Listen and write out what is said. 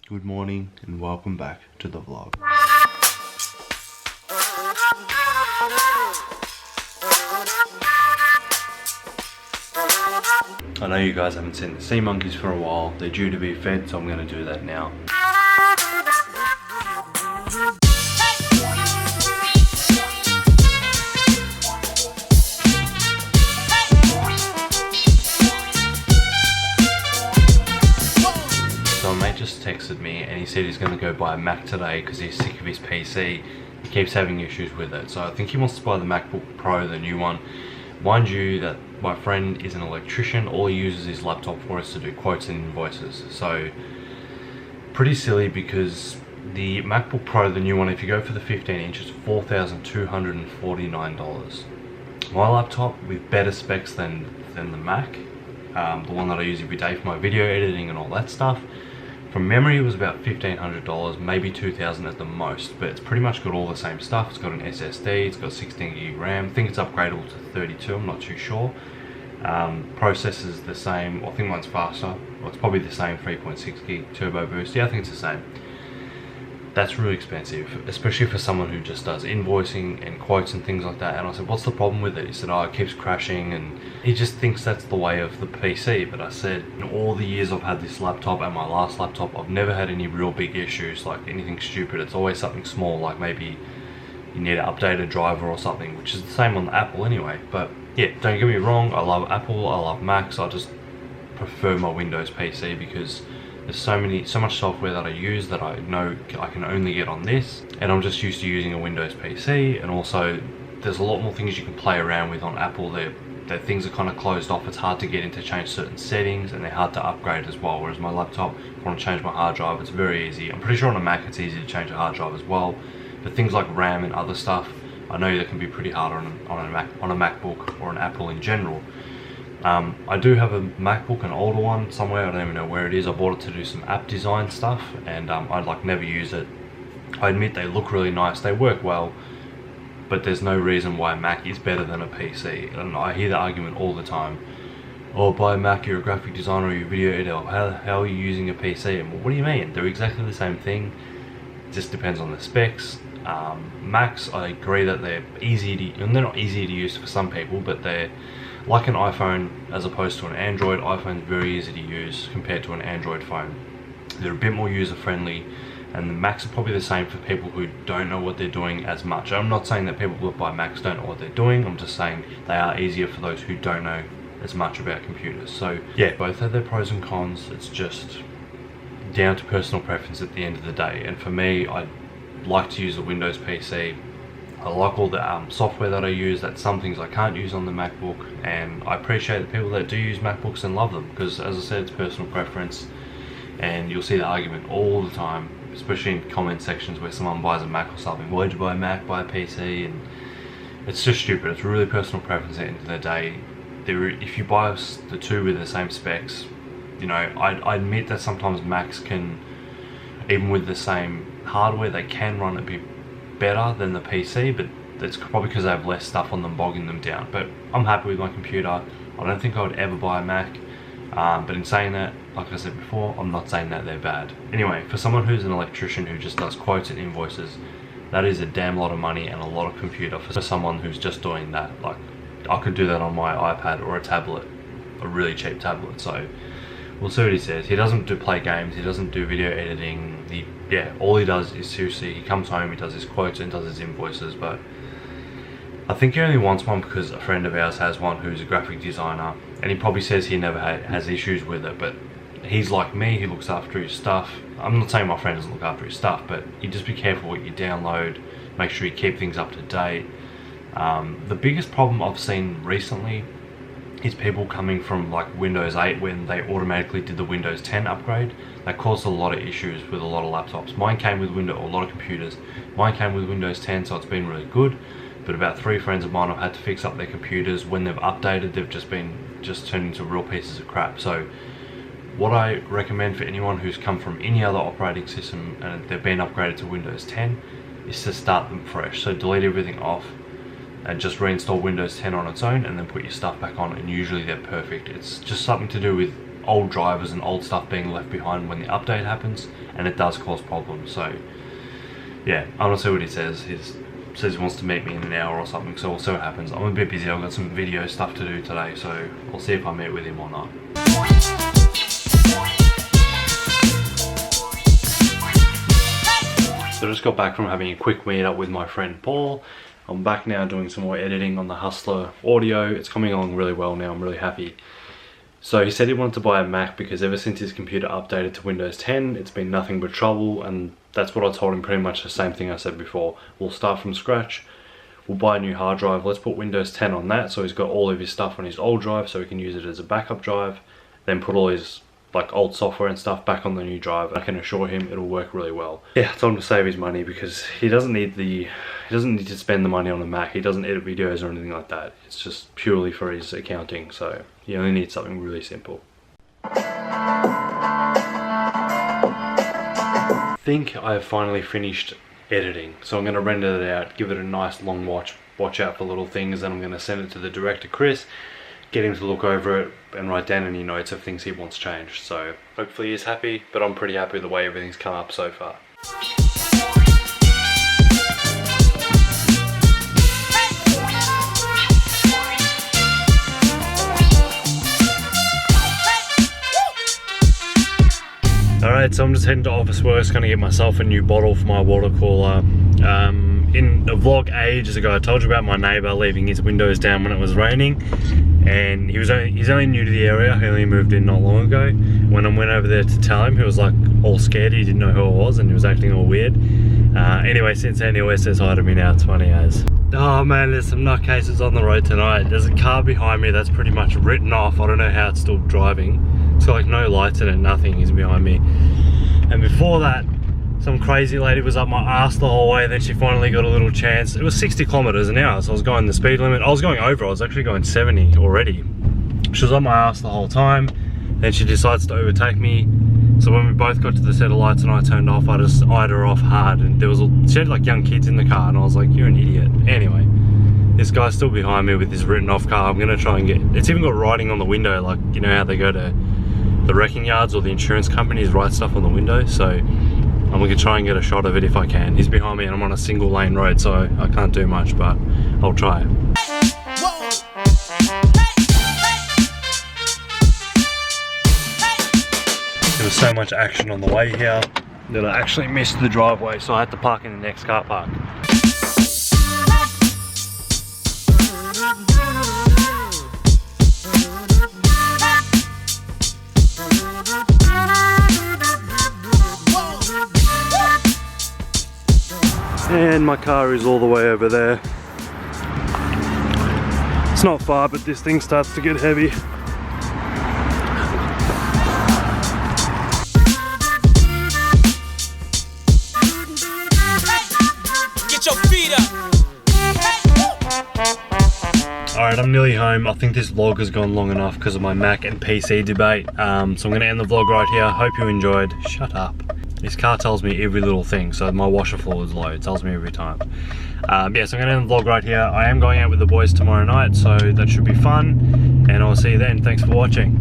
Good morning and welcome back to the vlog. I know you guys haven't seen the sea monkeys for a while. They're due to be fed, so I'm going to do that now. So my mate just texted me and he said he's going to go buy a Mac today because he's sick of his PC. He keeps having issues with it. So I think he wants to buy the MacBook Pro, the new one. Mind you that my friend is an electrician. All he uses his laptop for is to do quotes and invoices. So pretty silly because the MacBook Pro, the new one, if you go for the 15 inch, it's $4,249. My laptop with better specs than the Mac, the one that I use every day for my video editing and all that stuff, from memory it was about $1,500, maybe $2,000 at the most, but it's pretty much got all the same stuff. It's got an SSD, it's got 16 gig RAM. I think it's upgradable to 32, I'm not too sure. Processor's the same, I think mine's faster. Well, it's probably the same, 3.6 gig turbo boost. Yeah, I think it's the same. That's really expensive, especially for someone who just does invoicing and quotes and things like that. And I said, what's the problem with it? He said, oh, it keeps crashing, and he just thinks that's the way of the PC. But I said, in all the years I've had this laptop and my last laptop, I've never had any real big issues, like anything stupid. It's always something small, like maybe you need to update a driver or something, which is the same on the Apple anyway. But yeah, don't get me wrong, I love Apple, I love Macs. I just prefer my Windows PC because there's so much software that I use that I know I can only get on this, and I'm just used to using a Windows PC. And also there's a lot more things you can play around with on Apple. Their things are kind of closed off. It's hard to get into change certain settings, and they're hard to upgrade as well. Whereas my laptop, if I want to change my hard drive, it's very easy. I'm pretty sure on a Mac it's easy to change a hard drive as well, but things like RAM and other stuff, I know that can be pretty hard on a MacBook or an Apple in general. I do have a MacBook, an older one somewhere, I don't even know where it is. I bought it to do some app design stuff, and I'd like never use it. I admit they look really nice, they work well, but there's no reason why a Mac is better than a PC. And I hear the argument all the time, oh, buy a Mac, you're a graphic designer or you're a video editor, how are you using a PC? And well, what do you mean? They're exactly the same thing, it just depends on the specs. Macs, I agree that they're easy to, and they're not easy to use for some people, but they're like an iPhone as opposed to an Android. iPhone's very easy to use compared to an Android phone. They're a bit more user friendly, and the Macs are probably the same for people who don't know what they're doing as much. I'm not saying that people who buy Macs don't know what they're doing, I'm just saying they are easier for those who don't know as much about computers. So yeah, both have their pros and cons. It's just down to personal preference at the end of the day. And for me, I like to use a Windows PC. I like all the software that I use. That's some things I can't use on the MacBook, and I appreciate the people that do use MacBooks and love them, because as I said, it's personal preference. And you'll see the argument all the time, especially in comment sections where someone buys a Mac or something. Why'd you buy a Mac, buy a PC? And it's just stupid. It's really personal preference at the end of the day. If you buy the two with the same specs, you know, I admit that sometimes Macs can, even with the same hardware, they can run a bit better than the PC, but that's probably because they have less stuff on them bogging them down. But I'm happy with my computer. I don't think I would ever buy a Mac, but in saying that, like I said before, I'm not saying that they're bad. Anyway, for someone who's an electrician who just does quotes and invoices, that is a damn lot of money and a lot of computer for someone who's just doing that. Like, I could do that on my iPad or a tablet, a really cheap tablet. So we'll see what he says. He doesn't play games, he doesn't do video editing. All he does is seriously, he comes home, he does his quotes and does his invoices. But I think he only wants one because a friend of ours has one who's a graphic designer, and he probably says he never has issues with it. But he's like me, he looks after his stuff. I'm not saying my friend doesn't look after his stuff, but you just be careful what you download, make sure you keep things up to date. The biggest problem I've seen recently is people coming from like Windows 8 when they automatically did the Windows 10 upgrade. That caused a lot of issues with a lot of laptops. Mine came with a lot of computers. Mine came with Windows 10, so it's been really good. But about 3 friends of mine have had to fix up their computers. When they've updated, they've just turned into real pieces of crap. So what I recommend for anyone who's come from any other operating system and they've been upgraded to Windows 10 is to start them fresh. So delete everything off and just reinstall Windows 10 on its own, and then put your stuff back on, and usually they're perfect. It's just something to do with old drivers and old stuff being left behind when the update happens, and it does cause problems. So yeah, I'm gonna see what he says. He says he wants to meet me in an hour or something, so we'll see what happens. I'm a bit busy, I've got some video stuff to do today, so I'll see if I meet with him or not. So I just got back from having a quick meet up with my friend Paul. I'm back now doing some more editing on the Hustler audio. It's coming along really well now, I'm really happy. So he said he wanted to buy a Mac because ever since his computer updated to Windows 10, it's been nothing but trouble, and that's what I told him, pretty much the same thing I said before. We'll start from scratch, we'll buy a new hard drive, let's put Windows 10 on that so he's got all of his stuff on his old drive so he can use it as a backup drive, then put all his like old software and stuff back on the new drive. I can assure him it'll work really well. Yeah, I told him to save his money because he doesn't need to spend the money on a Mac. He doesn't edit videos or anything like that. It's just purely for his accounting, so he only needs something really simple. I think I've finally finished editing, so I'm going to render it out, give it a nice long watch out for little things, and I'm going to send it to the director Chris, get him to look over it and write down any notes of things he wants changed. So hopefully he's happy, but I'm pretty happy with the way everything's come up so far. Alright, so I'm just heading to Office Works, gonna get myself a new bottle for my water cooler. In a vlog ages ago, I told you about my neighbour leaving his windows down when it was raining, and he's only new to the area. He only moved in not long ago. When I went over there to tell him, he was like all scared, he didn't know who I was, and he was acting all weird. Anyway, since then he always says hi to me now. It's funny as. Oh man, there's some nutcases on the road tonight. There's a car behind me that's pretty much written off. I don't know how it's still driving. It's got like no lights in it, nothing. He's behind me. And before that, some crazy lady was up my ass the whole way, then she finally got a little chance. It was 60 kilometers an hour, so I was going the speed limit. I was going over, I was actually going 70 already. She was on my ass the whole time, then she decides to overtake me. So when we both got to the set of lights and I turned off, I just eyed her off hard, and she had like young kids in the car, and I was like, you're an idiot. Anyway, this guy's still behind me with this written off car. I'm gonna try and get, it's even got writing on the window, like, you know how they go to the wrecking yards or the insurance companies write stuff on the window. So I'm gonna try and get a shot of it if I can. He's behind me and I'm on a single lane road, so I can't do much, but I'll try it. There was so much action on the way here that I actually missed the driveway, so I had to park in the next car park. And my car is all the way over there. It's not far, but this thing starts to get heavy. Get your feet up. Alright, I'm nearly home. I think this vlog has gone long enough because of my Mac and PC debate. So I'm going to end the vlog right here. Hope you enjoyed. Shut up. This car tells me every little thing, so my washer fluid is low. It tells me every time. Yeah, so I'm going to end the vlog right here. I am going out with the boys tomorrow night, so that should be fun. And I'll see you then. Thanks for watching.